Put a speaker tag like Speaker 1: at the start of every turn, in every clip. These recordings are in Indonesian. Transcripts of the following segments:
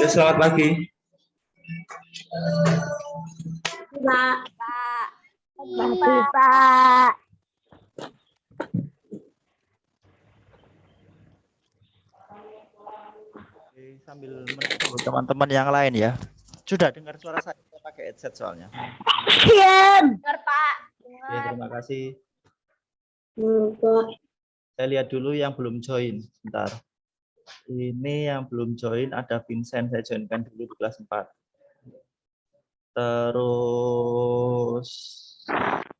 Speaker 1: Ya, selamat pagi.
Speaker 2: Pak. Pak.
Speaker 1: Sambil menunggu teman-teman yang lain ya. Sudah dengar suara saya pakai headset soalnya.
Speaker 2: Iya, dengar Pak.
Speaker 1: Ya, terima kasih.
Speaker 2: Dengar.
Speaker 1: Saya lihat dulu yang belum join. Bentar. Ini yang belum join ada Vincent, saya joinkan dulu di kelas 4. Terus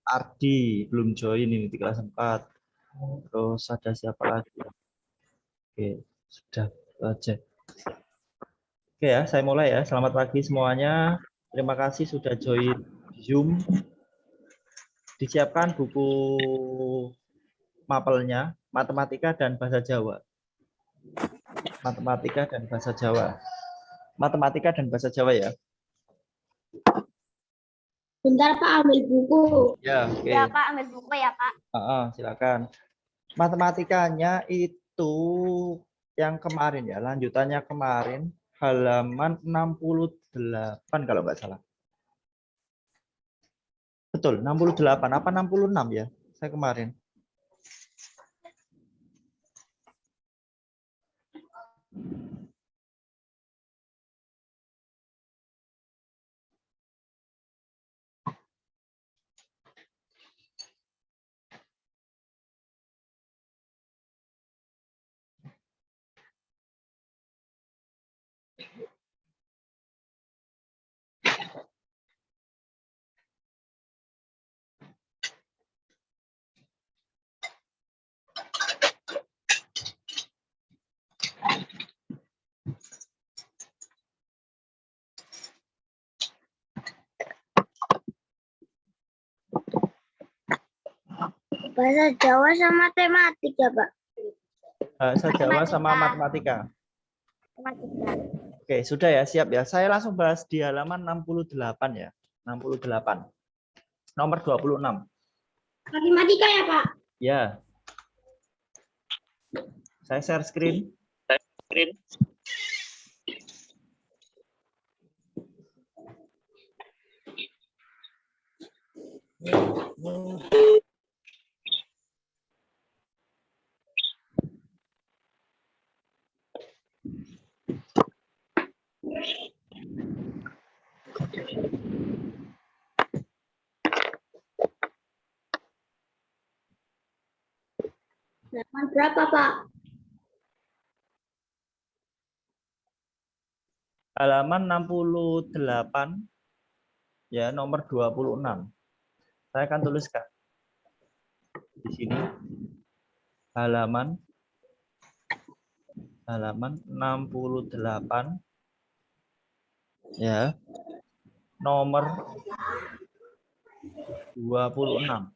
Speaker 1: Ardi belum join ini di kelas 4. Terus ada siapa lagi? Oke, sudah aja. Oke ya, saya mulai ya. Selamat pagi semuanya. Terima kasih sudah join Zoom. Disiapkan buku mapelnya, matematika dan bahasa Jawa. Matematika dan bahasa Jawa. Matematika dan bahasa Jawa ya.
Speaker 2: Bentar Pak, ambil buku.
Speaker 1: Ya, oke.
Speaker 2: Ya Pak, ambil buku ya Pak.
Speaker 1: Silakan. Matematikanya itu yang kemarin ya, lanjutannya kemarin halaman 68 kalau nggak salah. Betul, 68 apa 66 ya? Saya kemarin.
Speaker 2: Bahasa Jawa sama matematik ya Pak?
Speaker 1: Bahasa Jawa sama matematika.
Speaker 2: Matematika.
Speaker 1: Oke, sudah ya, siap ya. Saya langsung bahas di halaman 68 ya. 68. Nomor 26.
Speaker 2: Matematika ya Pak?
Speaker 1: Ya. Saya share screen.
Speaker 2: Halaman berapa Pak?
Speaker 1: Halaman 68 ya, nomor 26. Saya akan tuliskan di sini halaman 68 ya, nomor 26.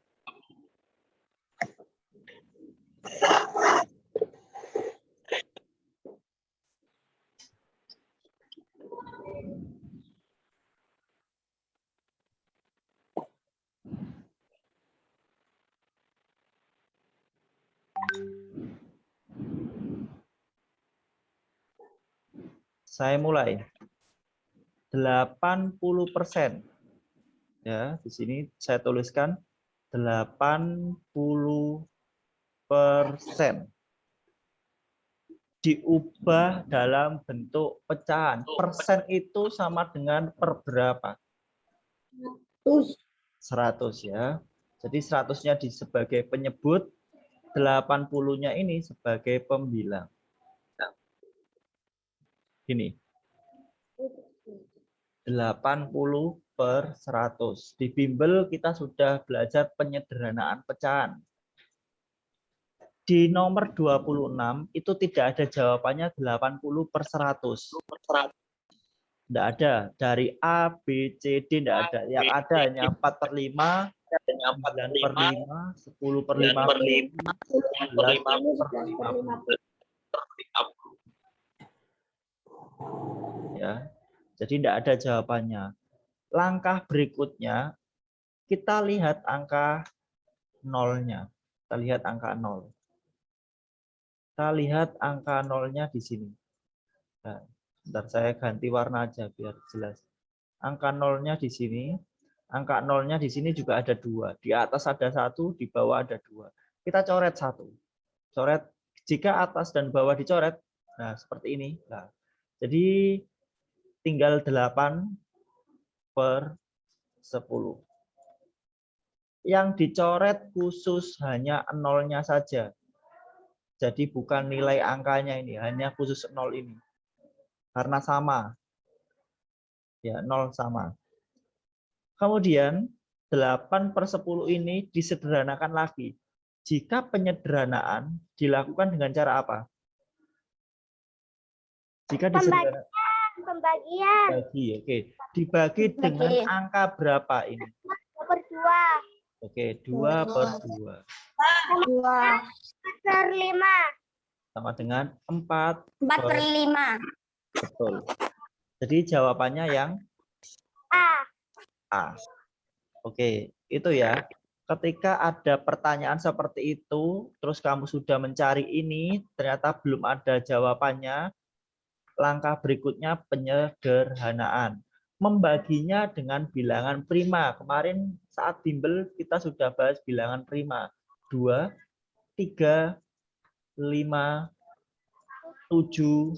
Speaker 1: Saya mulai. 80%. Ya, di sini saya tuliskan 80%. Diubah dalam bentuk pecahan. Persen itu sama dengan per berapa? 100 ya. Jadi 100-nya sebagai penyebut, 80-nya ini sebagai pembilang. Gini. 80/100. Di bimbel kita sudah belajar penyederhanaan pecahan. Di nomor 26 itu tidak ada jawabannya 80/100. Tidak ada. Dari A, B, C, D tidak ada. Yang ada hanya 4/5, 9/5, 10/50, 11/50. Ya. Jadi tidak ada jawabannya. Langkah berikutnya, kita lihat angka nolnya. Kita lihat angka 0. Kita lihat angka nolnya di sini. Nah, bentar saya ganti warna aja biar jelas. Angka nolnya di sini. Angka nolnya di sini juga ada 2. Di atas ada 1, di bawah ada 2. Kita coret 1. Coret, jika atas dan bawah dicoret, nah seperti ini. Nah, jadi tinggal 8/10. Yang dicoret khusus hanya nolnya saja. Jadi bukan nilai angkanya ini, hanya khusus 0 ini. Karena sama. Ya, 0 sama. Kemudian 8/10 ini disederhanakan lagi. Jika penyederhanaan dilakukan dengan cara apa? Jika disederhanakan
Speaker 2: Pembagian.
Speaker 1: dibagi, oke. Dibagi dengan angka berapa ini?
Speaker 2: 2/2.
Speaker 1: Oke, 2/2.
Speaker 2: 4/5.
Speaker 1: Sama dengan 4.
Speaker 2: 4/5.
Speaker 1: Betul. Jadi jawabannya yang
Speaker 2: A.
Speaker 1: A. Oke, itu ya. Ketika ada pertanyaan seperti itu, terus kamu sudah mencari ini, ternyata belum ada jawabannya, langkah berikutnya penyederhanaan. Membaginya dengan bilangan prima. Kemarin saat bimbel kita sudah bahas bilangan prima. 2, 3, 5, 7,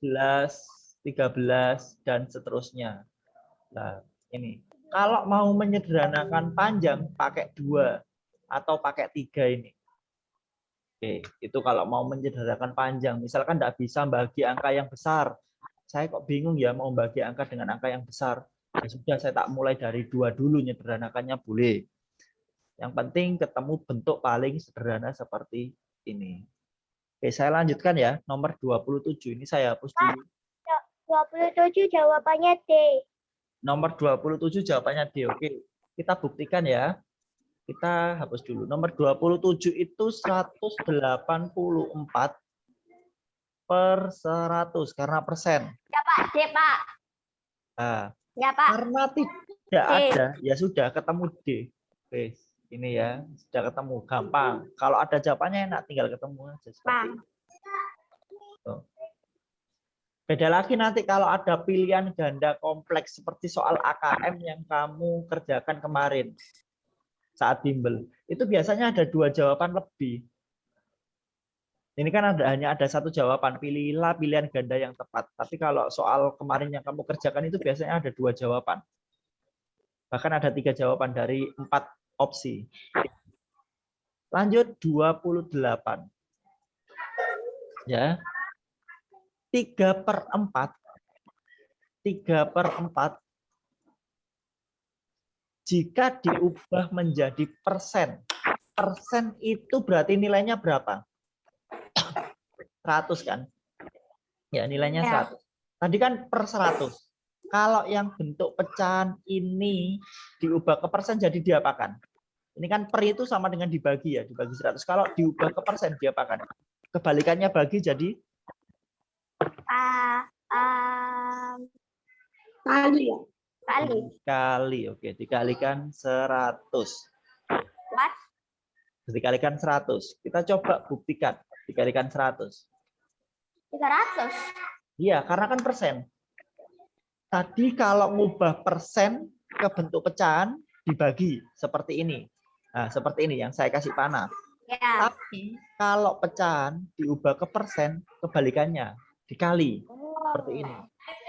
Speaker 1: 11, 13, dan seterusnya. Nah, ini. Kalau mau menyederhanakan panjang, pakai 2 atau pakai 3 ini. Oke, itu kalau mau menyederhanakan panjang. Misalkan tidak bisa bagi angka yang besar. Saya kok bingung ya mau bagi angka dengan angka yang besar. Ya sudah, saya tak mulai dari 2 dulu, menyederhanakannya boleh. Yang penting ketemu bentuk paling sederhana seperti ini. Oke, saya lanjutkan ya. Nomor 27. Ini saya hapus dulu.
Speaker 2: 27 jawabannya D.
Speaker 1: Nomor 27 jawabannya D. Oke, kita buktikan ya. Kita hapus dulu. Nomor 27 itu 184/100 karena persen.
Speaker 2: Ya Pak, D Pak.
Speaker 1: Nah,
Speaker 2: Ya Pak.
Speaker 1: karena tidak ada, ya sudah ketemu D. Oke, ini ya, sudah ketemu. Gampang. Kalau ada jawabannya enak, tinggal ketemu aja seperti ini. Tuh. Beda lagi nanti kalau ada pilihan ganda kompleks seperti soal AKM yang kamu kerjakan kemarin saat bimbel. Itu biasanya ada 2 jawaban lebih. Ini kan hanya ada 1 jawaban. Pilihlah pilihan ganda yang tepat. Tapi kalau soal kemarin yang kamu kerjakan itu biasanya ada 2 jawaban. Bahkan ada 3 jawaban dari 4 opsi. Lanjut 28. Ya. 3/4 jika diubah menjadi persen. Persen itu berarti nilainya berapa? 100 kan? Ya, nilainya 100. Tadi kan per 100. Kalau yang bentuk pecahan ini diubah ke persen jadi diapakan? Ini kan per itu sama dengan dibagi ya, dibagi 100. Kalau diubah ke persen diapakan? Kebalikannya bagi jadi
Speaker 2: Kali ya.
Speaker 1: Kali. Oke, dikalikan 100.
Speaker 2: What?
Speaker 1: Dikalikan 100. Kita coba buktikan. Dikalikan 100.
Speaker 2: 300.
Speaker 1: Iya, karena kan persen. Tadi kalau ngubah persen ke bentuk pecahan dibagi seperti ini. Nah, seperti ini yang saya kasih panah.
Speaker 2: Ya.
Speaker 1: Tapi kalau pecahan diubah ke persen, kebalikannya dikali seperti ini.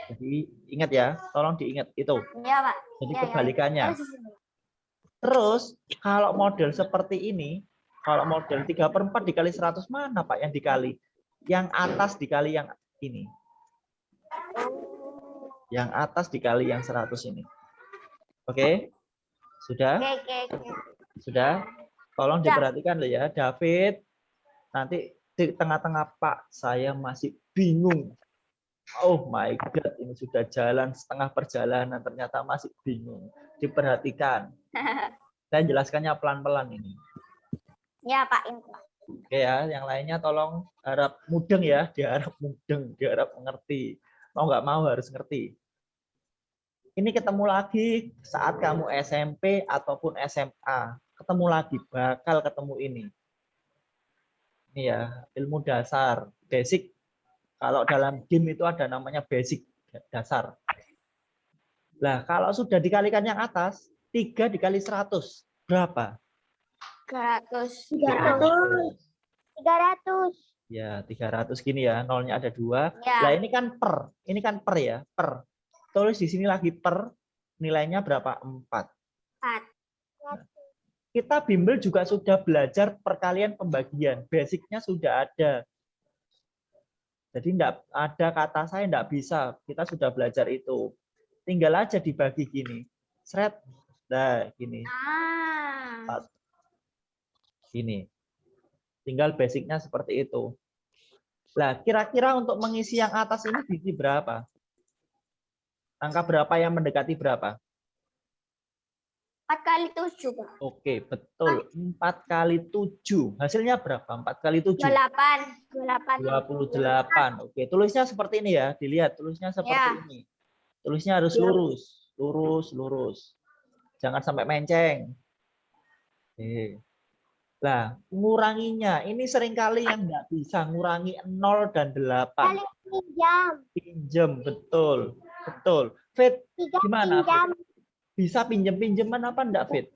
Speaker 1: Jadi ingat ya, tolong diingat itu.
Speaker 2: Iya, Pak.
Speaker 1: Jadi
Speaker 2: Ya,
Speaker 1: kebalikannya.
Speaker 2: Ya.
Speaker 1: Terus kalau model seperti ini, kalau model 3/4 dikali 100 mana Pak yang dikali? Yang atas dikali yang ini. Yang atas dikali yang 100 ini. Oke? Sudah?
Speaker 2: Oke.
Speaker 1: Sudah? Tolong diperhatikan loh ya, David. Nanti di tengah-tengah, Pak, saya masih bingung. Oh my God, ini sudah jalan setengah perjalanan, ternyata masih bingung. Diperhatikan. Saya jelaskannya pelan-pelan ini.
Speaker 2: Ya, Pak. Ini, Pak.
Speaker 1: Oke ya, yang lainnya tolong harap mudeng ya, diharap mudeng, diharap mengerti. Mau nggak mau harus ngerti. Ini ketemu lagi saat kamu SMP ataupun SMA. Ketemu lagi, bakal ketemu ini. Ini ya, ilmu dasar, basic. Kalau dalam game itu ada namanya basic, dasar. Nah, kalau sudah dikalikan yang atas, 3 dikali 100, berapa?
Speaker 2: 300.
Speaker 1: 300.
Speaker 2: 300.
Speaker 1: Ya, 300 gini ya, nolnya ada 2.
Speaker 2: Ya.
Speaker 1: Nah, ini kan per ya, per. Tulis di sini lagi per, nilainya berapa? 4.
Speaker 2: 4.
Speaker 1: Kita bimbel juga sudah belajar perkalian pembagian, basicnya sudah ada. Jadi enggak ada kata saya enggak bisa, kita sudah belajar itu. Tinggal aja dibagi gini. Sret. Nah, gini. Gini. Tinggal basicnya seperti itu. Nah, kira-kira untuk mengisi yang atas ini diisi berapa? Angka berapa yang mendekati berapa?
Speaker 2: 4 kali 7.
Speaker 1: Oke, betul. 4 kali 7. Hasilnya berapa? 4 kali 7?
Speaker 2: 28.
Speaker 1: 28. Oke, tulisnya seperti ini ya. Dilihat, tulisnya seperti ini. Tulisnya harus lurus. Lurus, lurus. Jangan sampai menceng. Oke. Nah, nguranginya. Ini seringkali yang nggak bisa. Ngurangi 0 dan 8. Pinjam, betul. Betul. Fit, gimana? Fit? Bisa pinjem-pinjeman apa enggak, Fit?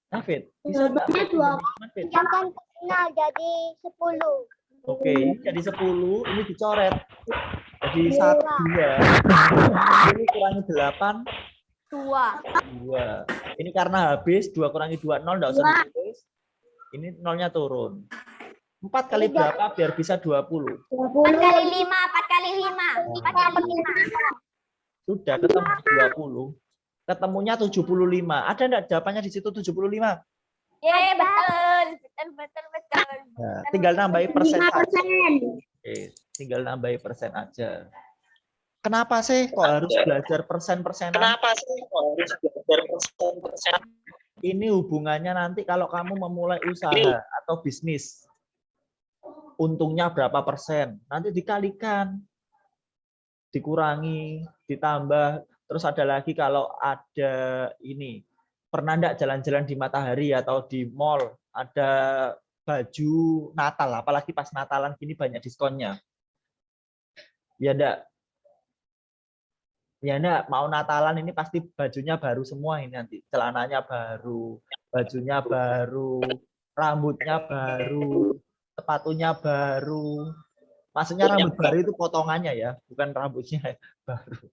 Speaker 1: Nah, Fit, bisa enggak Fit pinjem-pinjeman, Fit?
Speaker 2: Pinjamkan kenal jadi 10.
Speaker 1: Oke, ini jadi 10, ini dicoret. Jadi 1, 2. Ini kurangi 8. 2. Ini karena habis, 2 kurangi 2, 0, enggak usah ditulis. Ini nolnya turun. 4 kali berapa biar bisa 20?
Speaker 2: 4 kali 5, 4 kali 5. 4 kali 5.
Speaker 1: Sudah ketemu 20. Ketemunya 75. Ada enggak jawabannya di situ 75?
Speaker 2: Betul. Betul.
Speaker 1: Nah, tinggal nambahi persen saja. Oke, tinggal nambahi persen aja. Kenapa sih kok harus belajar persen-persenan? Ini hubungannya nanti kalau kamu memulai usaha atau bisnis. Untungnya berapa persen? Nanti dikalikan. Dikurangi, ditambah. Terus ada lagi kalau ada ini. Pernah enggak jalan-jalan di Matahari atau di mall, ada baju Natal, apalagi pas Natalan gini banyak diskonnya. Ya enggak? Ya enggak, mau Natalan ini pasti bajunya baru semua ini nanti. Celananya baru, bajunya baru, rambutnya baru, sepatunya baru. Maksudnya rambut baru itu potongannya ya, bukan rambutnya baru.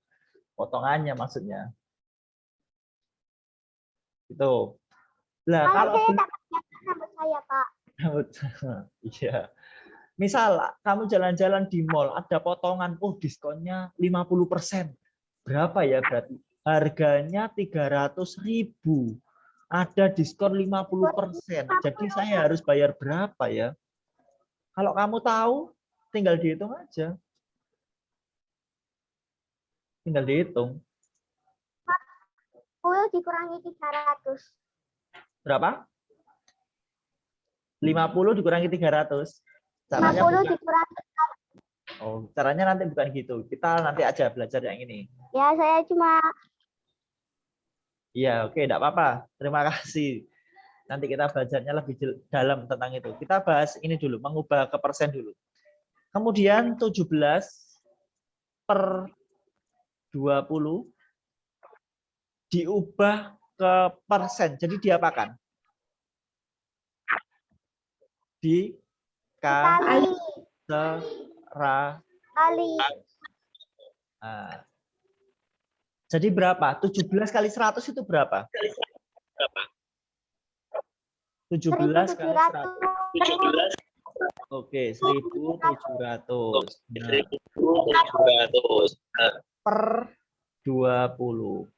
Speaker 1: Potongannya maksudnya. Itu. Lah kalau
Speaker 2: Rambut saya, Pak.
Speaker 1: iya. Misal kamu jalan-jalan di mall ada potongan, oh diskonnya 50%. Berapa ya berarti? Harganya 300.000. Ada diskon 50%. Jadi saya harus bayar berapa ya? Kalau kamu tahu, tinggal dihitung aja. Tinggal dihitung.
Speaker 2: 10 dikurangi 300.
Speaker 1: Berapa? 50 dikurangi 300. Caranya
Speaker 2: 50
Speaker 1: bukan,
Speaker 2: dikurangi.
Speaker 1: oh, caranya nanti bukan gitu. Kita nanti aja belajar yang ini.
Speaker 2: Ya, saya cuma.
Speaker 1: Iya, oke, enggak apa-apa. Terima kasih. Nanti kita belajarnya lebih dalam tentang itu. Kita bahas ini dulu, mengubah ke persen dulu. Kemudian 17 per 20 diubah ke persen. Jadi diapakan?
Speaker 2: Kali.
Speaker 1: Nah, jadi berapa? 17 kali 100 itu berapa? 17 kali 100. Oke, 1.700. Nah, per 20.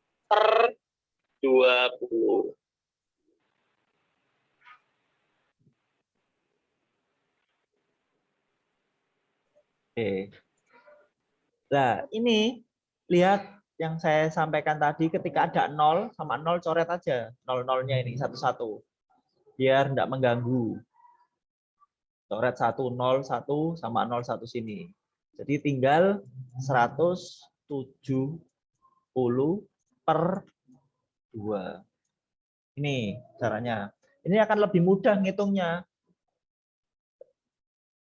Speaker 1: Oke. Nah, ini lihat yang saya sampaikan tadi, ketika ada 0 sama 0 coret aja 0-0-nya ini satu-satu. Biar enggak mengganggu. Coret 1, 0, 1 sama 0, 1 sini. Jadi tinggal 170 per 2. Ini caranya. Ini akan lebih mudah ngitungnya.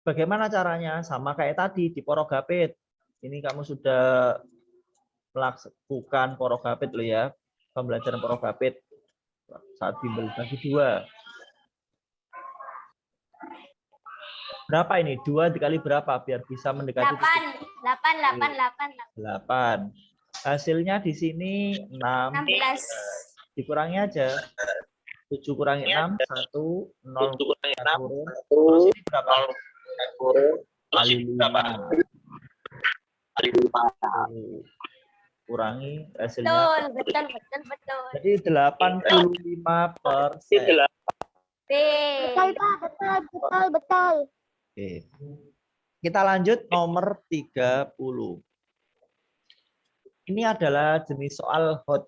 Speaker 1: Bagaimana caranya? Sama kayak tadi di Porogapit. Ini kamu sudah melakukan Porogapit loh ya. Pembelajaran Porogapit saat bimbel bagi 2. Berapa ini? 2 dikali berapa biar bisa mendekati 8. Hasilnya di sini 6.
Speaker 2: 16.
Speaker 1: Dikurangi aja. 7 kurangi 6, 1, 0
Speaker 3: kurangi 6,
Speaker 1: kurang.
Speaker 3: 1,
Speaker 1: Terus ini berapa?
Speaker 3: 0,
Speaker 1: Kali 5.
Speaker 3: kali 5.
Speaker 1: Kurangi hasilnya.
Speaker 2: Betul.
Speaker 1: Jadi 85%.
Speaker 2: B. Betul.
Speaker 1: Oke. Kita lanjut nomor 30. Ini adalah jenis soal hot.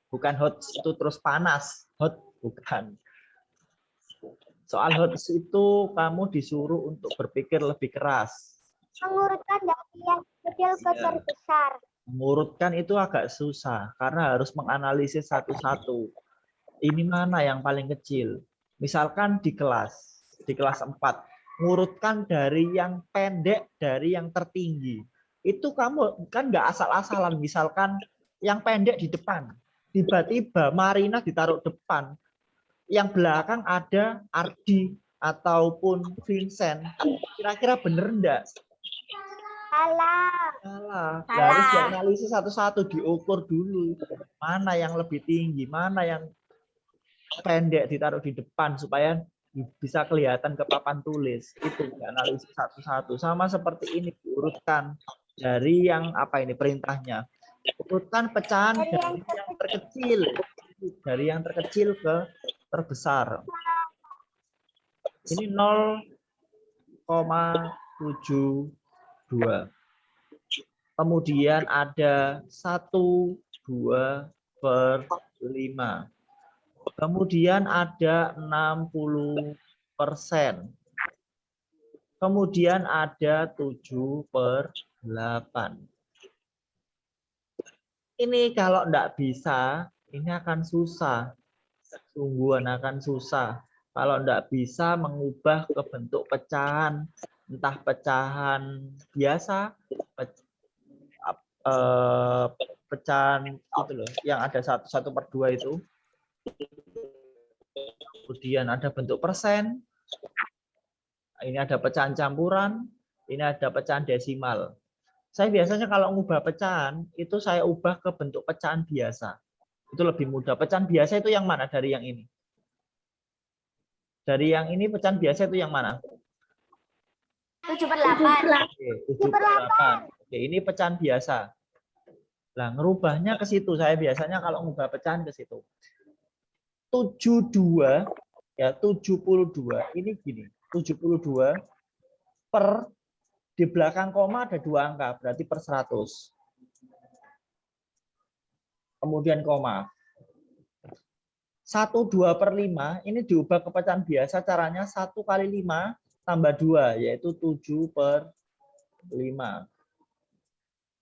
Speaker 1: Bukan hot itu terus panas. Hot bukan. Soal hot itu kamu disuruh untuk berpikir lebih keras.
Speaker 2: Mengurutkan dari yang kecil ke terbesar.
Speaker 1: Mengurutkan itu agak susah karena harus menganalisis satu-satu. Ini mana yang paling kecil? Misalkan di kelas 4, ngurutkan dari yang pendek dari yang tertinggi. Itu kamu kan nggak asal-asalan, misalkan yang pendek di depan, tiba-tiba Marina ditaruh depan, yang belakang ada Ardi ataupun Vincent, kira-kira bener enggak? Salah. Harus dianalisis satu-satu, diukur dulu. Mana yang lebih tinggi, mana yang pendek ditaruh di depan supaya bisa kelihatan ke papan tulis. Itu dianalisis satu-satu. Sama seperti ini, diurutkan dari yang apa ini perintahnya. Urutkan pecahan dari yang terkecil. Dari yang terkecil ke terbesar. Ini 0,72. Kemudian ada 1, 2 per 5. Kemudian ada 60%. Kemudian ada 7 per 8. Ini kalau enggak bisa, ini akan susah. Sungguhan akan susah. Kalau enggak bisa mengubah ke bentuk pecahan, entah pecahan biasa, pecahan itu loh, yang ada 1/2 itu. Kemudian ada bentuk persen. Ini ada pecahan campuran, ini ada pecahan desimal. Saya biasanya kalau ngubah pecahan, itu saya ubah ke bentuk pecahan biasa. Itu lebih mudah. Pecahan biasa itu yang mana dari yang ini? Dari yang ini pecahan biasa itu yang mana?
Speaker 2: 7/8.
Speaker 1: Oke, 7/8. Oke, ini pecahan biasa. Nah, ngerubahnya ke situ. Saya biasanya kalau ngubah pecahan ke situ. 72 ya, 72 ini gini. 72 per di belakang koma ada 2 angka, berarti per 100. Kemudian koma. 1/2 per 5 ini diubah ke pecahan biasa, caranya 1 kali 5 tambah 2, yaitu 7 per 5.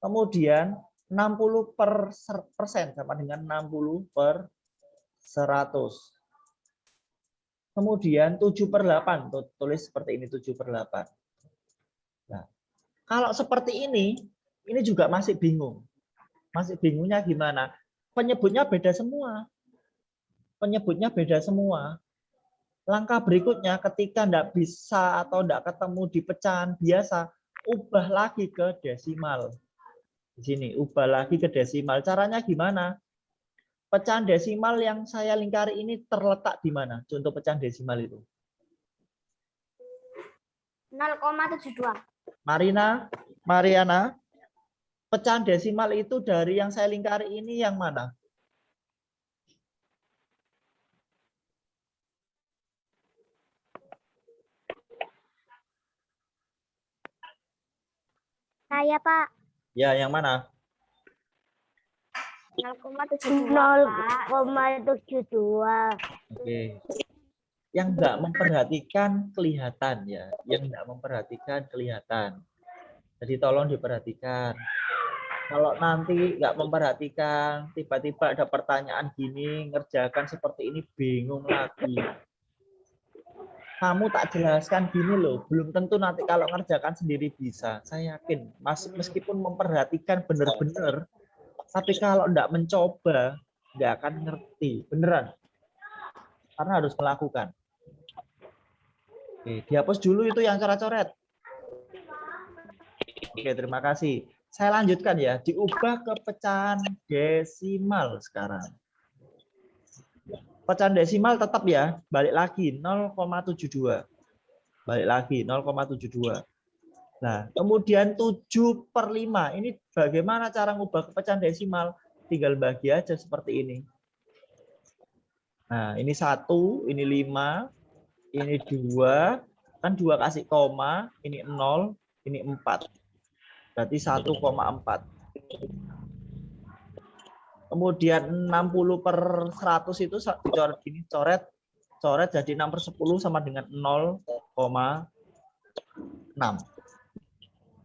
Speaker 1: Kemudian 60% sama dengan 60 per 100. Kemudian 7/8, tulis seperti ini, 7/8. Nah, kalau seperti ini juga masih bingung. Masih bingungnya gimana? Penyebutnya beda semua. Penyebutnya beda semua. Langkah berikutnya ketika enggak bisa atau enggak ketemu di pecahan biasa, ubah lagi ke desimal. Di sini, ubah lagi ke desimal. Caranya gimana? Pecahan desimal yang saya lingkari ini terletak di mana? Contoh pecahan desimal itu.
Speaker 2: 0,72.
Speaker 1: Mariana, pecahan desimal itu dari yang saya lingkari ini yang mana?
Speaker 2: Saya, Pak.
Speaker 1: Ya, yang mana?
Speaker 2: 0,72, Pak. 0,72.
Speaker 1: Oke. Yang nggak memperhatikan kelihatan ya. Yang nggak memperhatikan kelihatan. Jadi tolong diperhatikan. Kalau nanti nggak memperhatikan, tiba-tiba ada pertanyaan gini, ngerjakan seperti ini, bingung lagi. Kamu tak jelaskan gini loh, belum tentu nanti kalau ngerjakan sendiri bisa. Saya yakin, meskipun memperhatikan benar-benar, tapi kalau nggak mencoba, nggak akan ngerti. Beneran. Karena harus melakukan. Oke, dihapus dulu itu yang coret-coret. Oke, terima kasih. Saya lanjutkan ya, diubah ke pecahan desimal sekarang. Pecahan desimal tetap ya, balik lagi 0,72. Balik lagi 0,72. Nah, kemudian 7/5. Ini bagaimana cara ngubah ke pecahan desimal? Tinggal bagi aja seperti ini. Nah, ini 1, ini 5, ini 2, kan 2 kasih koma, ini 0, ini 4. Berarti 1,4. Kemudian 60/100 itu dicoret gini, coret jadi 6/10 sama dengan 0,6.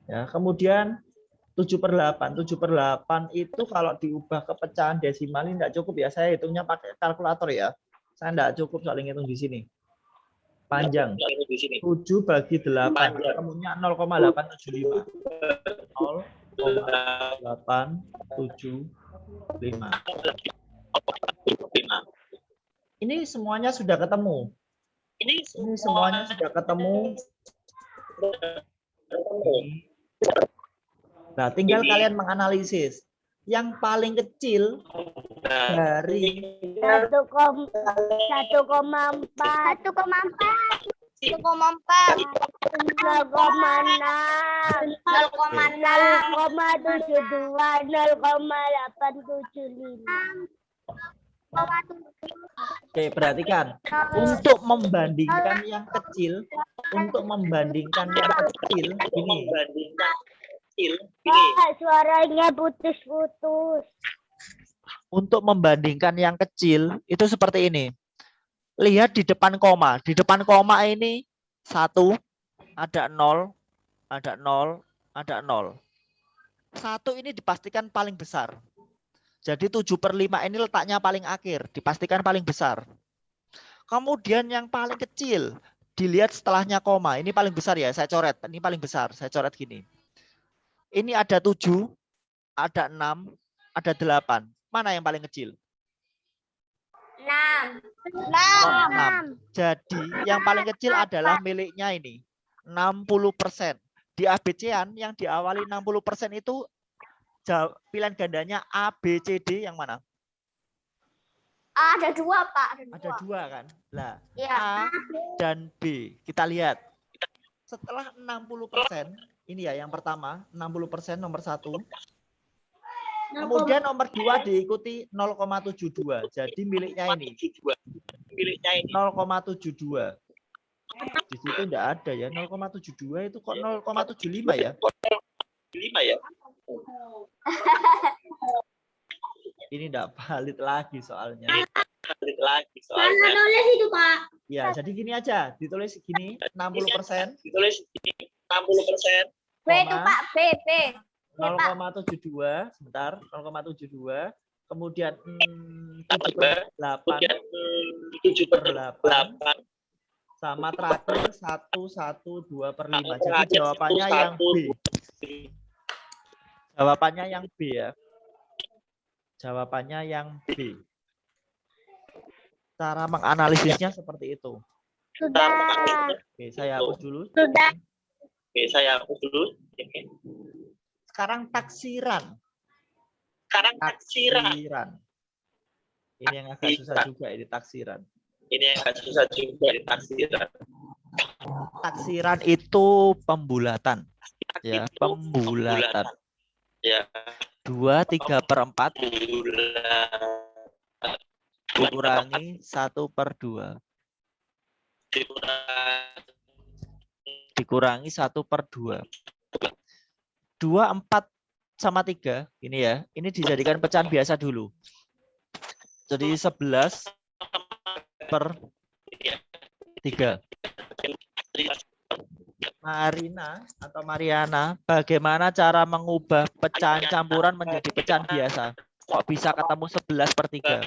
Speaker 1: Ya, kemudian 7/8. 7/8 itu kalau diubah ke pecahan desimal ini enggak cukup ya. Saya hitungnya pakai kalkulator ya. Saya enggak cukup soalnya ngitung di sini. Panjang. 7 bagi 8. Ketemunya 0,875. 0,875. Ini semuanya sudah ketemu. Ini semuanya sudah ketemu. Nah, tinggal kalian menganalisis. Yang paling kecil dari
Speaker 2: 1,4. 0,875.
Speaker 1: Oke, perhatikan. Untuk membandingkan yang kecil, ini.
Speaker 2: Pak, suaranya putus-putus.
Speaker 1: Untuk membandingkan yang kecil, itu seperti ini. Lihat di depan koma. Di depan koma ini 1, ada 0, ada 0, ada 0. 1 ini dipastikan paling besar. Jadi 7/5 ini letaknya paling akhir, dipastikan paling besar. Kemudian yang paling kecil, dilihat setelahnya koma. Ini paling besar ya, saya coret. Ini paling besar, saya coret gini. Ini ada 7, ada 6, ada 8. Mana yang paling kecil?
Speaker 2: 6.
Speaker 1: 6. Jadi yang paling kecil adalah miliknya ini. 60%. Di ABC-an yang diawali 60% itu pilihan gandanya A, B, C, D yang mana?
Speaker 2: Ada 2, Pak.
Speaker 1: Ada 2 kan? Nah,
Speaker 2: Ya.
Speaker 1: A dan B. Kita lihat. Setelah 60%, ini ya yang pertama, 60% nomor 1. Kemudian nomor 2 diikuti 0,72. Jadi miliknya ini. 0,72. Di situ enggak ada ya. 0,72 itu kok 0,75 ya? Ini enggak valid lagi soalnya.
Speaker 2: Nulis itu, Pak.
Speaker 1: Ya, jadi gini aja. Ditulis gini, 60%.
Speaker 2: B itu, Pak. B.
Speaker 1: 0,72, sebentar, 0,72, kemudian 7/8, 7/8, sama terakhir 1/2/5. Jadi jawabannya yang B. Jawabannya yang B ya. Jawabannya yang B. Cara menganalisisnya seperti itu.
Speaker 2: Sudah.
Speaker 1: Oke, saya hapus dulu. Sekarang taksiran. Ini yang agak susah juga ini taksiran. Taksiran itu pembulatan. Ya, pembulatan. 2/3/4 dikurangi 1/2. Dikurangi 1/2. 2, 4 sama 3. Ini ya. Ini dijadikan pecahan biasa dulu. Jadi 11 per 3. Marina atau Mariana, bagaimana cara mengubah pecahan campuran menjadi pecahan biasa? Kok bisa ketemu 11 per 3?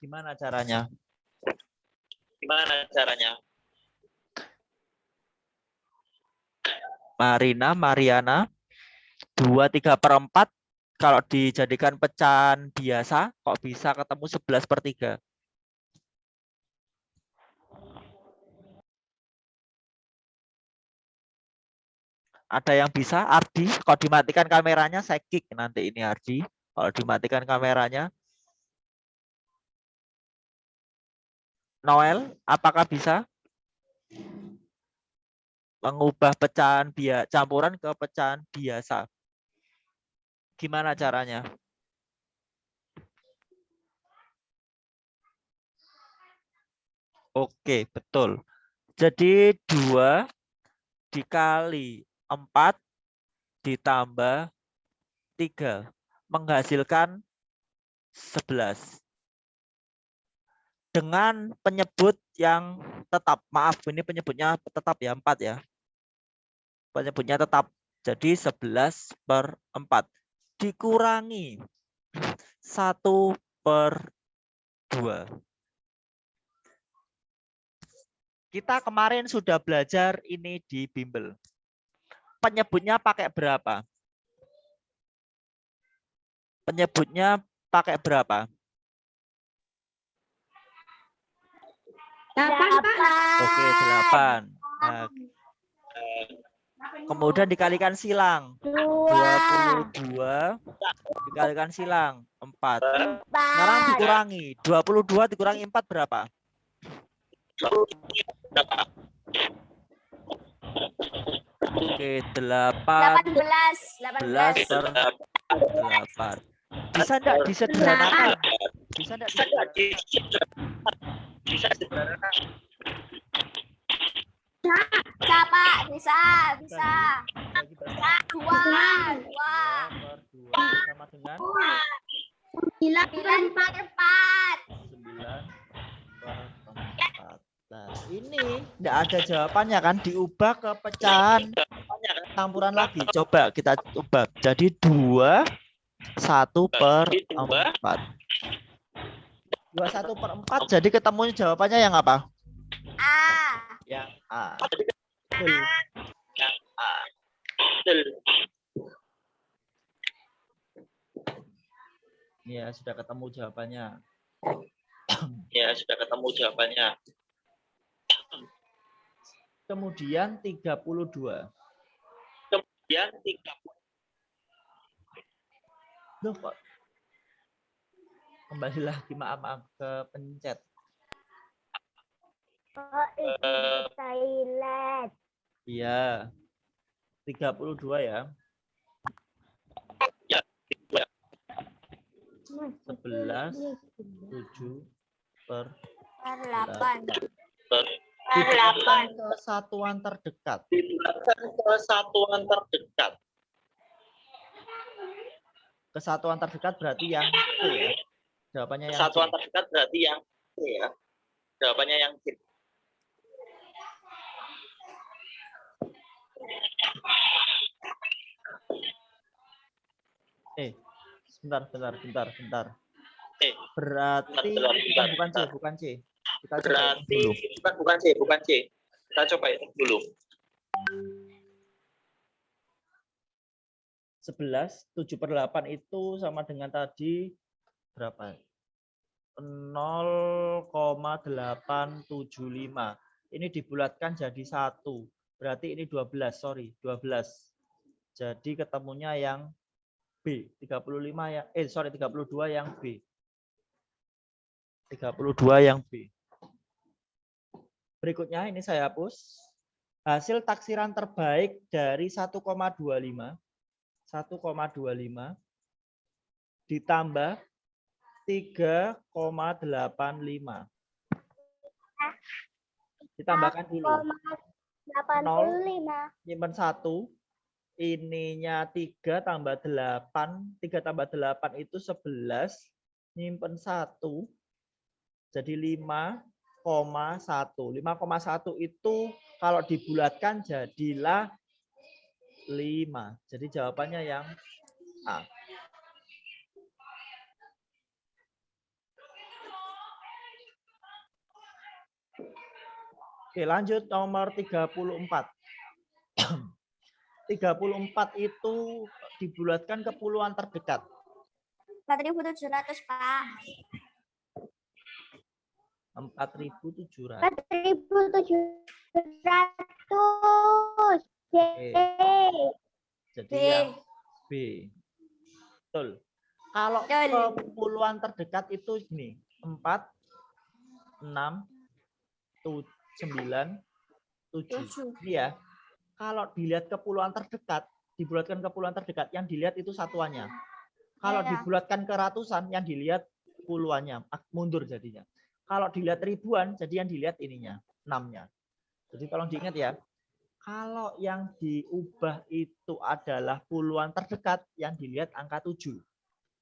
Speaker 1: Gimana caranya?
Speaker 3: Gimana caranya?
Speaker 1: Marina, Mariana, 2, 3 per 4. Kalau dijadikan pecahan biasa, kok bisa ketemu 11 per 3? Ada yang bisa? Ardi, kalau dimatikan kameranya, saya kick nanti ini Ardi. Kalau dimatikan kameranya. Noel, apakah bisa mengubah pecahan campuran ke pecahan biasa? Gimana caranya? Oke, betul. Jadi 2 dikali 4 ditambah 3 menghasilkan 11. Dengan penyebut yang tetap. Maaf, ini penyebutnya tetap ya, 4 ya. Penyebutnya tetap. Jadi 11 per 4. Dikurangi 1 per 2. Kita kemarin sudah belajar ini di bimbel. Penyebutnya pakai berapa? Penyebutnya pakai berapa?
Speaker 2: 8,
Speaker 1: Oke, 8. Nah, kemudian dikalikan silang. 22 dikalikan silang 4. Sekarang dikurangi. 22 dikurangi 4 berapa? Oke, 18 per 8. Bisa enggak disederhanakan? Bisa enggak disederhanakan? Bisa disederhanakan?
Speaker 2: Bisa, Pak. Bisa. 2
Speaker 1: per 2 sama dengan
Speaker 2: 9 per 4.
Speaker 1: 9 per 4. Nah, ini enggak ada jawabannya kan, diubah ke pecahan campuran lagi. Coba kita ubah. Jadi 2 1 per 4. 2 1 per 4. Jadi ketemunya jawabannya yang apa?
Speaker 2: A.
Speaker 1: Yang A. Betul.
Speaker 3: Yang A. Betul.
Speaker 1: Ya, sudah ketemu jawabannya.
Speaker 3: Ya, sudah ketemu jawabannya.
Speaker 1: Kemudian 32.
Speaker 3: Kemudian 30.
Speaker 1: Loh, kok kembali lagi, maaf ke pencet.
Speaker 2: Oh, itu toilet.
Speaker 1: Iya. 32 ya.
Speaker 3: Ya,
Speaker 1: 11 7 per
Speaker 2: 8.
Speaker 3: per
Speaker 1: dibulatkan ke satuan terdekat.
Speaker 3: dibulatkan ke satuan terdekat.
Speaker 1: Kesatuan terdekat berarti yang C ya. Jawabannya yang
Speaker 3: Satuan
Speaker 1: C.
Speaker 3: terdekat berarti yang C ya. Jawabannya yang C.
Speaker 1: Sebentar.
Speaker 3: Eh,
Speaker 1: Berarti bukan C. Kita coba
Speaker 3: berarti
Speaker 1: dulu.
Speaker 3: bukan C. Kita coba itu dulu.
Speaker 1: 11 7 per 8 itu sama dengan tadi berapa? 0,875. Ini dibulatkan jadi 1. Berarti ini 12, 12. Jadi ketemunya yang B. 32 yang B. 32 yang B. Berikutnya ini saya hapus. Hasil taksiran terbaik dari 1,25 ditambah 3,85. Ditambahkan dulu.
Speaker 2: 85.
Speaker 1: Nyimpen 1. Ininya 3 tambah 8. 3 tambah 8 itu 11. Nyimpen 1. Jadi 5,1. 5,1 itu kalau dibulatkan jadilah 5. Jadi jawabannya yang A. Oke, lanjut nomor 34. 34 itu dibulatkan ke puluhan terdekat.
Speaker 2: 4.700, Pak.
Speaker 1: 4.700.
Speaker 2: 4.700. C.
Speaker 1: Jadi yang B. Betul. Kalau ke puluhan terdekat itu gini, 4, 6, 9, 7. Ini ya. Kalau dilihat ke puluhan terdekat, dibulatkan ke puluhan terdekat, yang dilihat itu satuannya. Kalau dibulatkan ke ratusan, yang dilihat puluhannya, mundur jadinya. Kalau dilihat ribuan, jadi yang dilihat ininya, 6-nya. Jadi tolong diingat ya. Kalau yang diubah itu adalah puluhan terdekat, yang dilihat angka 7.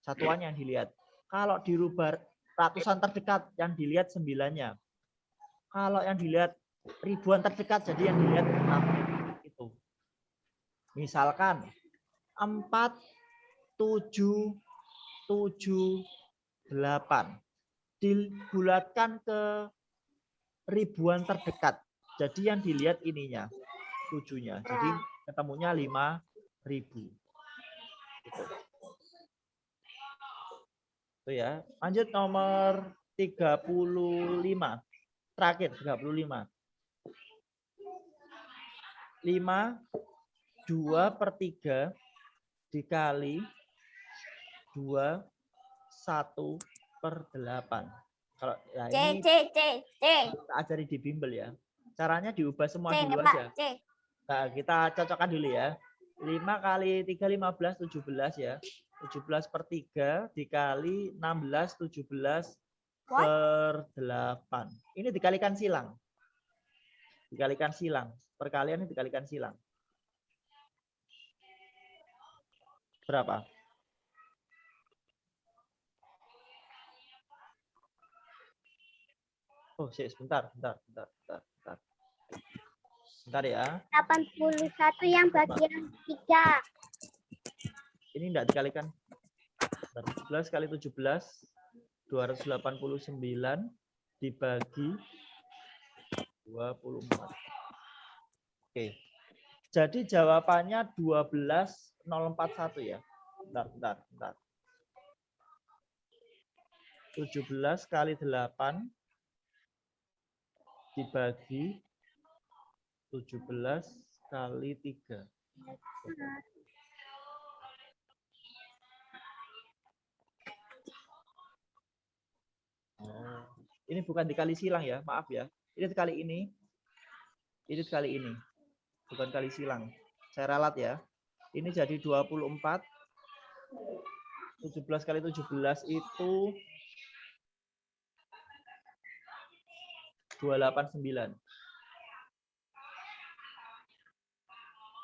Speaker 1: Satuannya yang dilihat. Kalau dirubah ratusan terdekat, yang dilihat 9-nya. Kalau yang dilihat ribuan terdekat, jadi yang dilihat 6. Itu. Misalkan 4, 7, 7, 8. Dibulatkan ke ribuan terdekat. Jadi yang dilihat ininya, 7-nya. Jadi ketemunya 5.000. Gitu. Itu ya. Lanjut nomor 35. Terakhir 35. 5, 2/3 dikali 2, 1/8. Kalau ya ini kita ajari di bimbel ya. Caranya diubah semua dulu aja. Nah, kita cocokkan dulu ya. 5 kali 3, 15, 17 ya. 17/3 dikali 16, 17/8. Ini dikalikan silang. Dikalikan silang. Perkalian ini dikalikan silang. Berapa? Oh, sebentar. Bentar ya.
Speaker 2: 81 yang bagian 3.
Speaker 1: Ini enggak dikalikan. 17 kali 17, 289 dibagi 24. Oke. Jadi jawabannya 12.041 ya. Bentar. 17 kali 8 dibagi 17 kali 3. Oh, ini bukan dikali silang ya, maaf ya. Ini dikali ini. Ini dikali ini. Bukan kali silang. Saya ralat ya. Ini jadi 24. 17 kali 17 itu 289.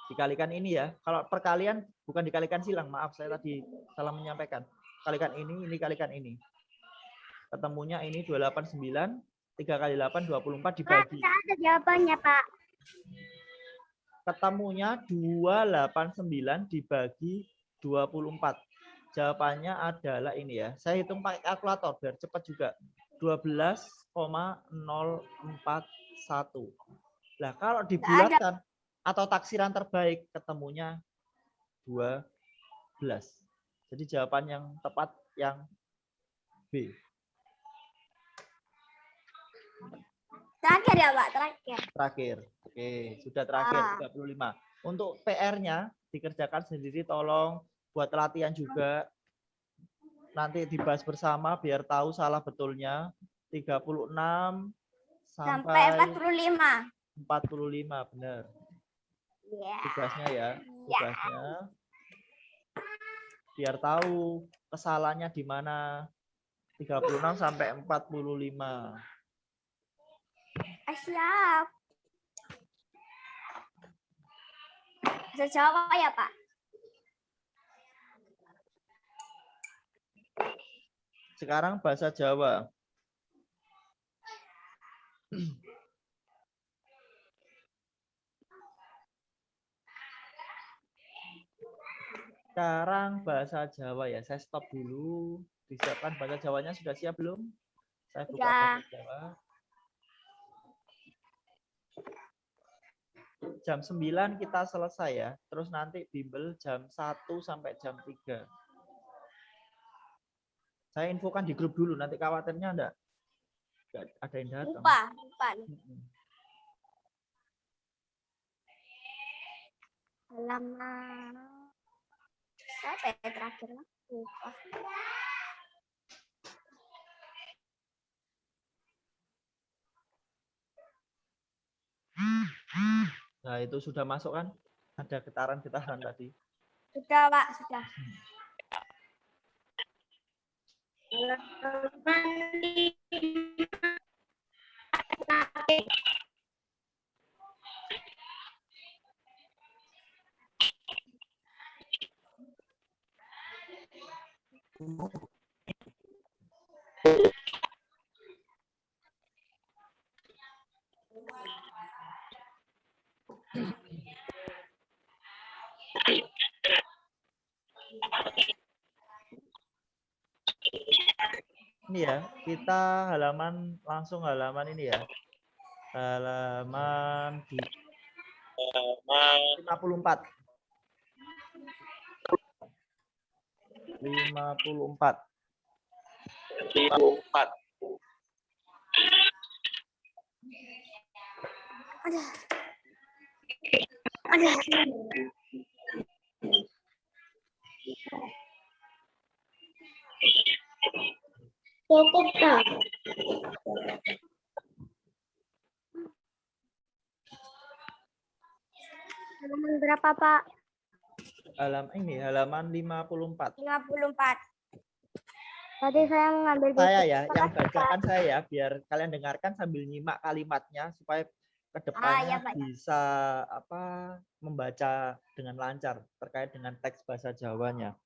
Speaker 1: Dikalikan ini ya. Kalau perkalian bukan dikalikan silang, maaf saya tadi salah menyampaikan. Kalikan ini kalikan ini. Ketemunya ini 289, 3 kali 8, 24 dibagi.
Speaker 2: Pak, ada jawabannya, Pak.
Speaker 1: Ketemunya 289 dibagi 24. Jawabannya adalah ini ya. Saya hitung pakai kalkulator biar cepat juga. 12,041. Nah, kalau dibulatkan atau taksiran terbaik ketemunya 12. Jadi jawaban yang tepat yang B.
Speaker 2: Terakhir ya, Pak,
Speaker 1: Terakhir. Oke, sudah terakhir 35. Untuk PR-nya dikerjakan sendiri, tolong buat latihan juga. Nanti dibahas bersama biar tahu salah betulnya. 36 sampai
Speaker 2: 45.
Speaker 1: 45, benar. Tugasnya ya, tugasnya. Biar tahu kesalahannya di mana. 36 sampai 45.
Speaker 2: Siap. Bahasa Jawa ya, Pak?
Speaker 1: Sekarang bahasa Jawa. Sekarang bahasa Jawa ya. Saya stop dulu. Disiapkan bahasa Jawanya, sudah siap belum? Saya buka
Speaker 2: Sudah.
Speaker 1: bahasa Jawa. Jam 9 kita selesai ya. Terus nanti bimbel jam 1 sampai jam 3. Saya infokan di grup dulu, nanti khawatirnya enggak ada yang datang.
Speaker 2: Lupa. Halaman apa ya terakhir? Lupa.
Speaker 1: Nah, itu sudah masuk kan? Ada getaran-getaran tadi.
Speaker 2: Sudah, Pak, sudah.
Speaker 1: Ini ya, kita langsung halaman ini ya. Halaman 54. 54.
Speaker 3: 54.
Speaker 2: Ada. Cukup, Kak. Halaman berapa, Pak?
Speaker 1: Halaman 54.
Speaker 2: 54. Tadi saya mengambil
Speaker 1: Saya ya, yang bacakan saya ya, biar kalian dengarkan sambil nyimak kalimatnya supaya kedepannya
Speaker 2: ya, Pak.
Speaker 1: bisa membaca dengan lancar terkait dengan teks bahasa Jawanya.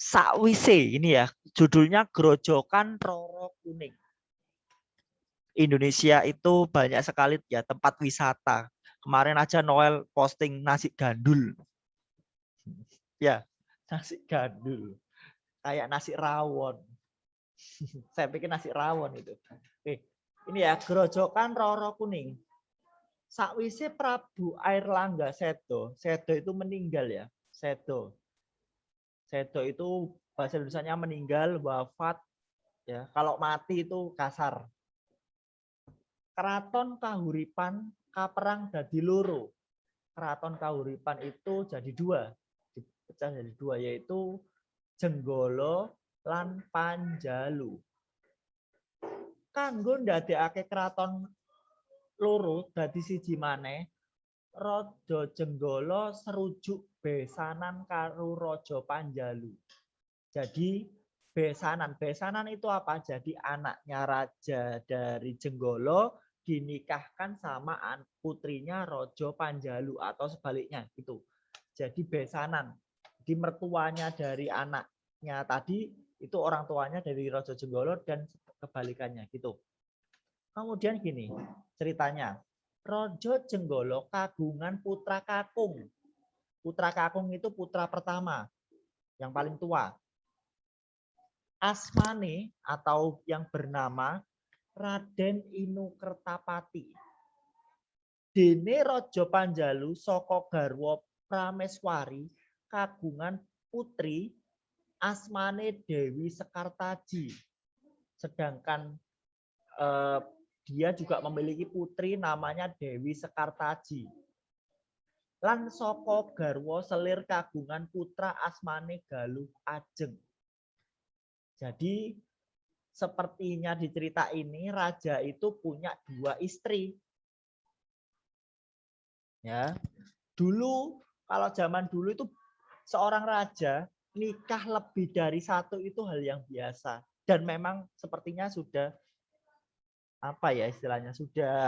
Speaker 1: Sakwise ini ya, judulnya Grojogan Roro Kuning. Indonesia itu banyak sekali ya tempat wisata. Kemarin aja Noel posting nasi gandul. Ya, nasi gandul. Kayak nasi rawon. Saya pikir nasi rawon itu. Oke, ini ya Grojogan Roro Kuning. Sakwise Prabu Airlangga Sedo. Sedo itu meninggal ya. Sedo itu bahasa Indonesianya meninggal, wafat ya. Kalau mati itu kasar. Keraton Kahuripan kaperang dadi loro. Keraton Kahuripan itu jadi dua. Dipecah jadi dua, yaitu Jenggolo lan Panjalu. Kanggo ndadekake keraton loro dadi siji maneh, Raja Jenggolo serujuk besanan karo Raja Panjalu. Jadi besanan itu apa? Jadi anaknya raja dari Jenggolo dinikahkan sama putrinya Raja Panjalu atau sebaliknya gitu. Jadi besanan. Di mertuanya dari anaknya tadi itu orang tuanya dari Raja Jenggolo dan kebalikannya gitu. Kemudian gini ceritanya. Raja Jenggolo kagungan putra kakung. Putra kakung itu putra pertama, yang paling tua. Asmane atau yang bernama Raden Inukertapati. Dene Raja Panjalu saka garwa Prameswari kagungan putri asmane Dewi Sekartaji. Sedangkan dia juga memiliki putri namanya Dewi Sekartaji. Lan saka garwa selir kagungan putra asmane Galuh Ajeng. Jadi sepertinya di cerita ini raja itu punya dua istri. Ya. Dulu kalau zaman dulu itu seorang raja nikah lebih dari satu itu hal yang biasa. Dan memang sepertinya sudah apa ya istilahnya, sudah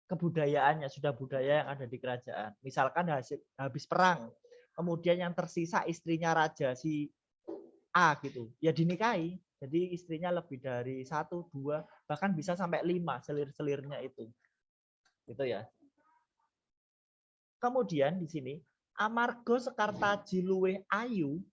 Speaker 1: kebudayaannya, sudah budaya yang ada di kerajaan. Misalkan habis perang, kemudian yang tersisa istrinya raja si A gitu, ya dinikahi. Jadi istrinya lebih dari 1, 2, bahkan bisa sampai 5 selir-selirnya itu. Gitu ya. Kemudian di sini amarga Sekartaji luwih ayu,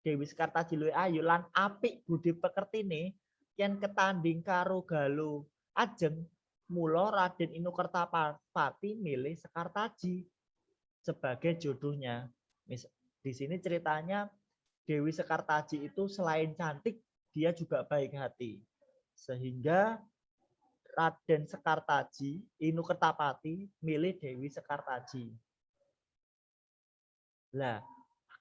Speaker 1: Dewi Sekartaji luwih ayu lan apik budi pekertine yen ketanding karo Galuh Ajeng, mula Raden Inokertapati milih Sekartaji sebagai jodohnya. Di sini ceritanya Dewi Sekartaji itu selain cantik, dia juga baik hati. Sehingga Raden Sekartaji, Inokertapati milih Dewi Sekartaji. Nah,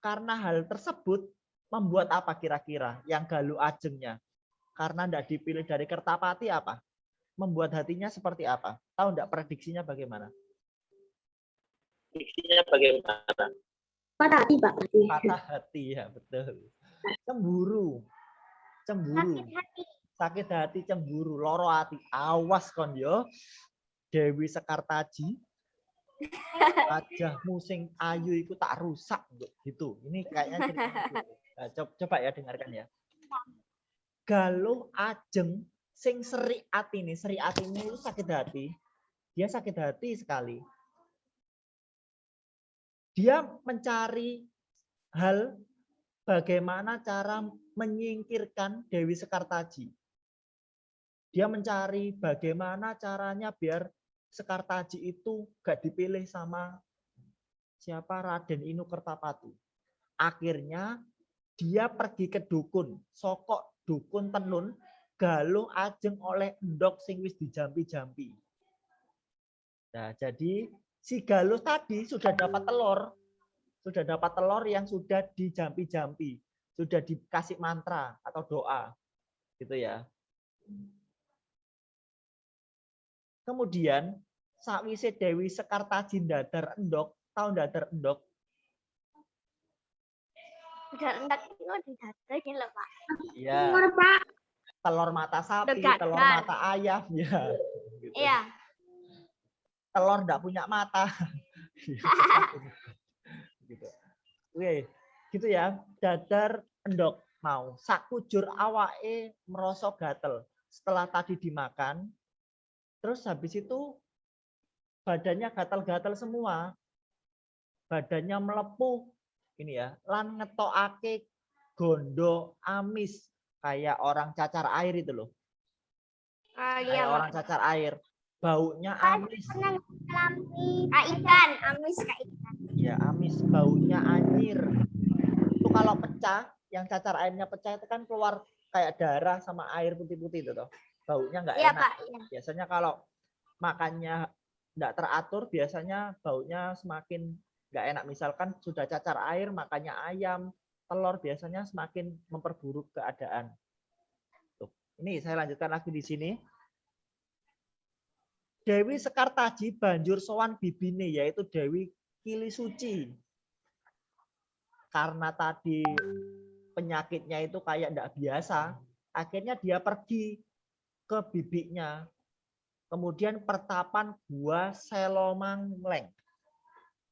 Speaker 1: karena hal tersebut membuat apa kira-kira yang Galuh Ajengnya? Karena tidak dipilih dari Kertapati apa? Membuat hatinya seperti apa? Tahu enggak prediksinya bagaimana?
Speaker 3: Diksinya bagaimana?
Speaker 2: Patah hati, Pak.
Speaker 1: Patah hati, ya betul. Cemburu. Cemburu.
Speaker 2: Sakit hati.
Speaker 1: Sakit hati, cemburu, loro hati. Awas kon yo. Dewi Sekartaji. Wajahmu sing ayu itu tak rusak gitu. Ini kayaknya ceritanya gitu. Nah, coba ya dengarkan ya. Galuh Ajeng sing seri atine itu sakit hati. Dia sakit hati sekali. Dia mencari hal bagaimana cara menyingkirkan Dewi Sekartaji. Dia mencari bagaimana caranya biar Sekartaji itu gak dipilih sama siapa Raden Inokertapati. Akhirnya dia pergi ke dukun, sokok dukun tenun, Galuh Ajeng oleh endok sing wis dijampi-jampi. Nah, jadi si Galuh tadi sudah dapat telur yang sudah dijampi-jampi, sudah dikasih mantra atau doa, gitu ya. Kemudian sakwise Dewi Sekartaji dadar endok, tahu dadar endok?
Speaker 2: Dadar endok itu didadar ini loh, Pak.
Speaker 1: Iya.
Speaker 2: Pak.
Speaker 1: Telur mata sapi,
Speaker 2: Dadar.
Speaker 1: telur mata ayam, ya. Gitu.
Speaker 2: Iya.
Speaker 1: Telur enggak punya mata. Gitu. Oke, gitu ya. Dadar endok mau sakujur awake merasa gatel. Setelah tadi dimakan, terus habis itu badannya gatal-gatal semua. Badannya melepuh ini ya, lan ngetokake gondo amis kayak orang cacar air itu loh. Kayak orang cacar air. Baunya amis.
Speaker 2: Kak ikan, amis kak ikan.
Speaker 1: Ya, amis, baunya anyir. Itu kalau pecah, yang cacar airnya pecah itu kan keluar kayak darah sama air putih-putih itu toh. Baunya nggak enak.
Speaker 2: Pak, ya.
Speaker 1: Biasanya kalau makannya nggak teratur, biasanya baunya semakin nggak enak. Misalkan sudah cacar air, makannya ayam, telur, biasanya semakin memperburuk keadaan. Tuh. Ini saya lanjutkan lagi di sini. Dewi Sekartaji banjur sowan bibine, yaitu Dewi Kilisuci. Karena tadi penyakitnya itu kayak nggak biasa, akhirnya dia pergi ke bibiknya. Kemudian pertapan gua Selomangleng.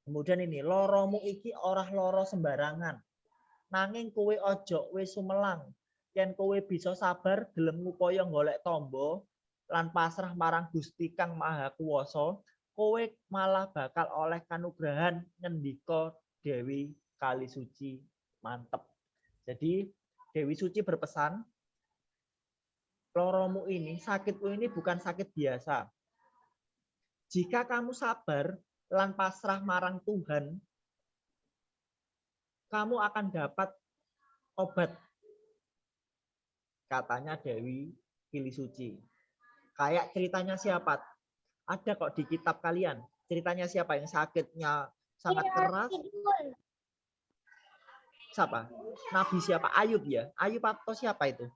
Speaker 1: Kemudian ini, loromu iki orah loro sembarangan. Nanging kowe ojo wis sumelang. Yen kowe bisa sabar gelem ngupaya golek tombo lan pasrah marang Gusti Kang Maha Kuwasa, kowe malah bakal oleh kanugrahan ngendika Dewi Kalisuci. Mantep. Jadi Dewi Suci berpesan, loromu ini, sakitmu ini bukan sakit biasa. Jika kamu sabar lan pasrah marang Tuhan, kamu akan dapat obat. Katanya Dewi Kilisuci. Kayak ceritanya siapa? Ada kok di kitab kalian. Ceritanya siapa yang sakitnya sangat keras? Siapa? Nabi siapa? Ayub ya? Ayub atau siapa itu?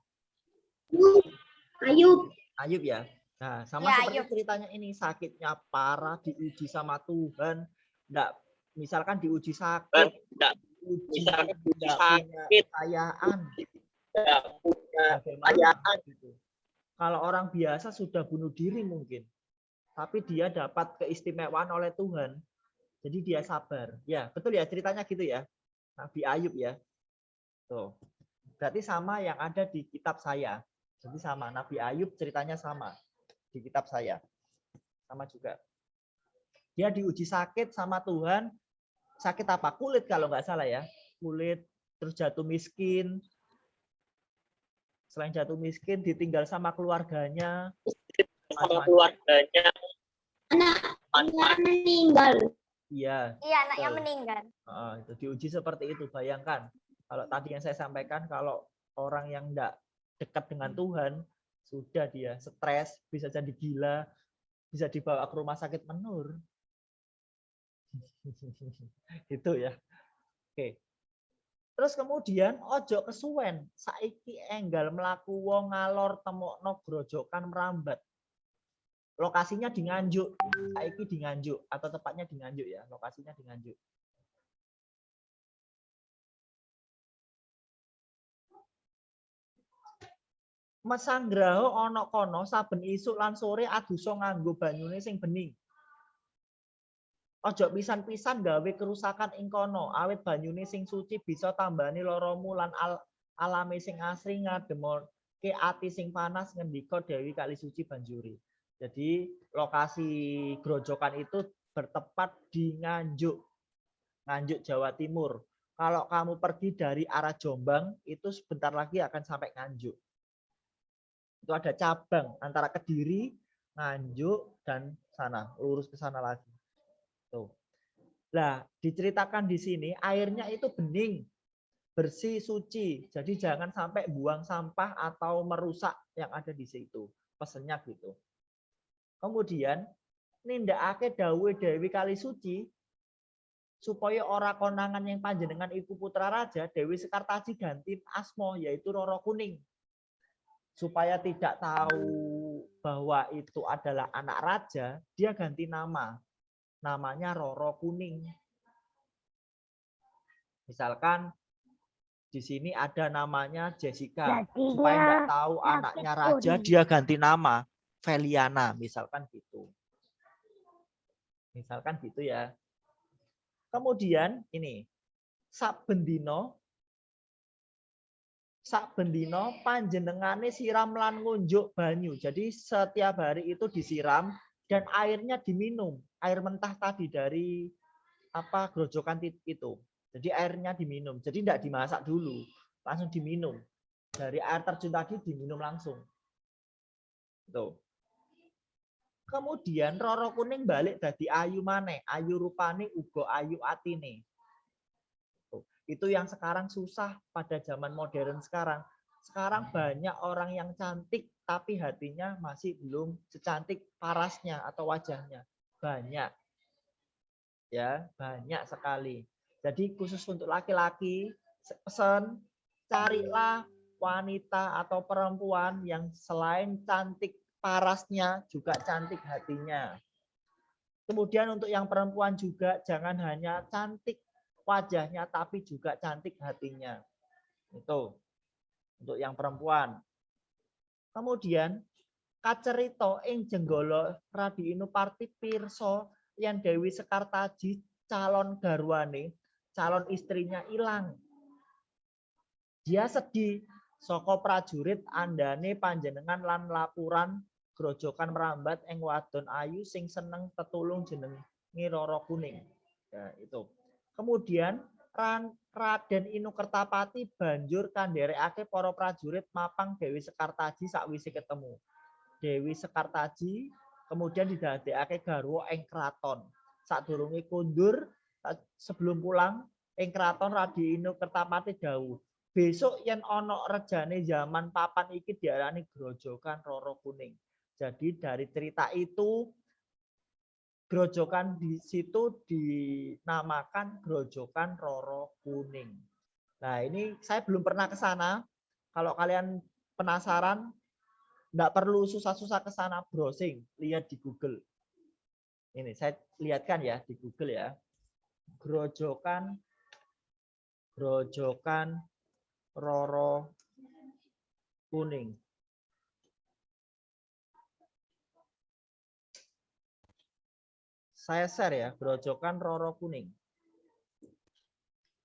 Speaker 2: Ayub.
Speaker 1: Ayub ya? Nah, sama
Speaker 2: Ya,
Speaker 1: seperti
Speaker 2: Ayub.
Speaker 1: ceritanya ini, sakitnya parah, diuji sama Tuhan. Nggak, misalkan diuji sakit,
Speaker 3: Nggak
Speaker 1: uji
Speaker 3: misalkan
Speaker 1: nggak punya kekayaan,
Speaker 3: nggak punya
Speaker 1: Bagaimana
Speaker 3: kekayaan.
Speaker 1: gitu. Kalau orang biasa sudah bunuh diri mungkin, tapi dia dapat keistimewaan oleh Tuhan, jadi dia sabar. Ya, betul ya ceritanya gitu ya. Nabi Ayub ya. Tuh. Berarti sama yang ada di kitab saya. Jadi sama, Nabi Ayub ceritanya sama di kitab saya. Sama juga. Dia diuji sakit sama Tuhan. Sakit apa? Kulit kalau nggak salah ya. Kulit, terus jatuh miskin. Selain jatuh miskin, ditinggal sama keluarganya.
Speaker 3: Sama keluarganya.
Speaker 2: Anaknya meninggal.
Speaker 1: Iya.
Speaker 2: Iya, anaknya
Speaker 1: betul.
Speaker 2: meninggal.
Speaker 1: Itu diuji seperti itu. Bayangkan. Kalau tadi yang saya sampaikan, kalau orang yang tidak dekat dengan Tuhan, sudah dia stres, bisa jadi gila, bisa dibawa ke rumah sakit menur. Itu ya. Oke. Terus kemudian ojo kesuwen, saiki enggal melaku wong ngalor temokno grojokan merambat. Lokasinya di Nganjuk, saiki di Nganjuk atau tepatnya di Nganjuk ya, lokasinya di Nganjuk. Mesanggraha ana kono saben isuk lan sore adusa nganggo banyune sing bening. Ojo pisan-pisan gawe kerusakan ing kono, awit banyune sing suci bisa tambani loromu lan alame sing asri ngademoke ati sing panas ngendika Dewi Kali Suci banjuri. Jadi lokasi grojokan itu bertepat di Nganjuk, Nganjuk Jawa Timur. Kalau kamu pergi dari arah Jombang, itu sebentar lagi akan sampai Nganjuk. Itu ada cabang antara Kediri, Nganjuk, dan sana, lurus ke sana lagi. Tuh. Nah, diceritakan di sini airnya itu bening, bersih, suci. Jadi jangan sampai buang sampah atau merusak yang ada di situ. Pesennya gitu. Kemudian nindakake dawuhe Dewi Kali Suci supaya ora konangan yang panjenengan iku putra raja, Dewi Sekartaji ganti asma yaitu Roro Kuning. Supaya tidak tahu bahwa itu adalah anak raja, dia ganti nama. Namanya Roro Kuning. Misalkan di sini ada namanya Jessica. Supaya nggak tahu anaknya raja, dia ganti nama Feliana. Misalkan gitu. Misalkan gitu ya. Kemudian ini, saben dina panjenengane siram lan ngunjuk banyu. Jadi setiap hari itu disiram dan airnya diminum. Air mentah tadi dari grojokan itu. Jadi airnya diminum. Jadi tidak dimasak dulu, langsung diminum. Dari air terjun tadi diminum langsung. Tuh. Kemudian Roro Kuning balik dadi ayu maneh, ayu rupane uga ayu atine. Tuh. Itu yang sekarang susah pada zaman modern sekarang. Sekarang banyak orang yang cantik tapi hatinya masih belum secantik parasnya atau wajahnya. Banyak. Ya, banyak sekali. Jadi khusus untuk laki-laki, pesan carilah wanita atau perempuan yang selain cantik parasnya juga cantik hatinya. Kemudian untuk yang perempuan juga jangan hanya cantik wajahnya tapi juga cantik hatinya. Itu untuk yang perempuan. Kemudian kacerita ing jenggala Radi Inuparti pirsa yang Dewi Sekartaji calon garwane, calon istrinya hilang. Dia sedih saka prajurit andane panjenengan lan lapuran grojokan merambat ing wadon ayu sing seneng tetulung jenenge Roro Kuning. Ya, itu. Kemudian Raden Inu Kertapati banjur kandherekake para prajurit mapang Dewi Sekartaji sakwise ketemu. Dewi Sekartaji kemudian didadekake garwa ing kraton. Sadurunge kundur sebelum pulang ing kraton Raden Inu Kertapati dawuh, besok yen ana rejane zaman papan iki diarani grojokan Roro Kuning. Jadi dari cerita itu grojokan di situ dinamakan grojokan Roro Kuning. Nah, ini saya belum pernah ke sana. Kalau kalian penasaran, enggak perlu susah-susah ke sana, browsing, lihat di Google. Ini saya lihatkan ya di Google ya. Grojokan Roro kuning. Saya share ya, grojokan Roro kuning.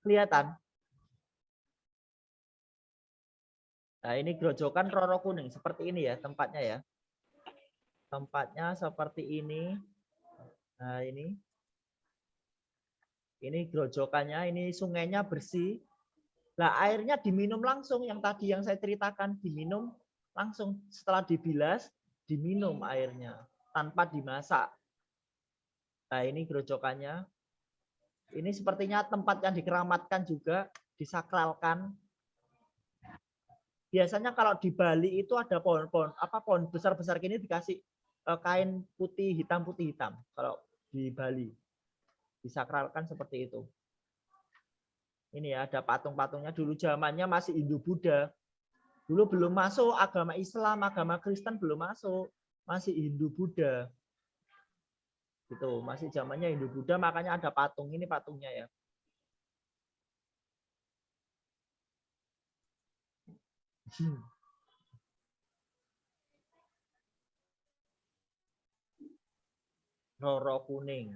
Speaker 1: Kelihatan? Nah, ini grojokan Roro kuning seperti ini ya tempatnya ya. Tempatnya seperti ini. Nah, ini grojokannya, ini sungainya bersih. Nah, airnya diminum langsung yang tadi yang saya ceritakan, diminum langsung setelah dibilas, diminum airnya tanpa dimasak. Nah, ini grojokannya. Ini sepertinya tempat yang dikeramatkan juga, disakralkan. Biasanya kalau di Bali itu ada pohon besar-besar gini dikasih kain putih hitam. Kalau di Bali disakralkan seperti itu. Ini ya, ada patung-patungnya. Dulu zamannya masih Hindu-Buddha. Dulu belum masuk agama Islam, agama Kristen belum masuk, masih Hindu-Buddha. Gitu, masih zamannya Hindu-Buddha, makanya ada patung. Ini patungnya ya. Roro kuning.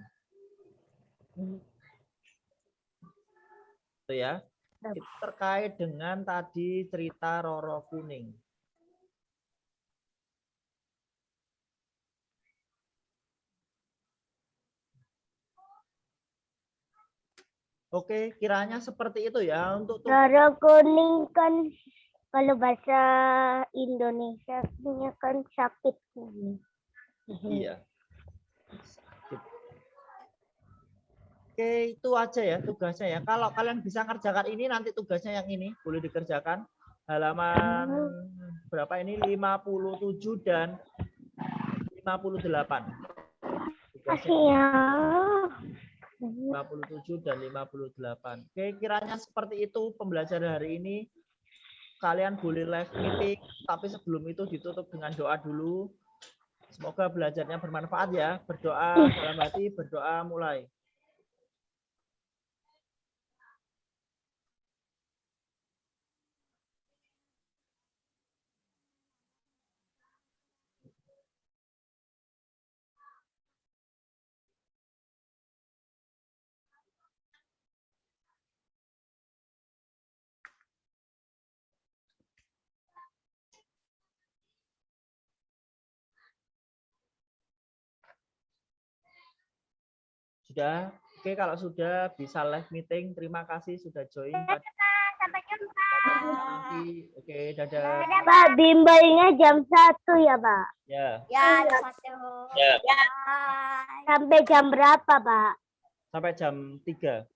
Speaker 1: Itu ya. Itu terkait dengan tadi cerita Roro kuning. Oke, kiranya seperti itu ya untuk
Speaker 2: Roro kuning kan kalau bahasa Indonesia-nya kan sakit kuning.
Speaker 1: iya. Sakit. Oke, itu aja ya tugasnya ya. Kalau kalian bisa ngerjakan ini, nanti tugasnya yang ini boleh dikerjakan. Halaman berapa ini? 57 dan 58.
Speaker 2: Kasih ya.
Speaker 1: 57 dan 58. Oke, kiranya seperti itu pembelajaran hari ini. Kalian boleh live meeting, tapi sebelum itu ditutup dengan doa dulu. Semoga belajarnya bermanfaat ya. Berdoa dalam hati, berdoa mulai. Sudah? Oke, kalau sudah bisa live meeting. Terima kasih sudah join.
Speaker 2: Sampai jumpa.
Speaker 1: Nanti. Oke, dadah.
Speaker 2: Pak, bimbelnya jam 1 ya, Pak?
Speaker 1: Ya,
Speaker 2: Ya, jam 1.
Speaker 3: Ya.
Speaker 2: Sampai jam berapa, Pak?
Speaker 1: sampai jam 3.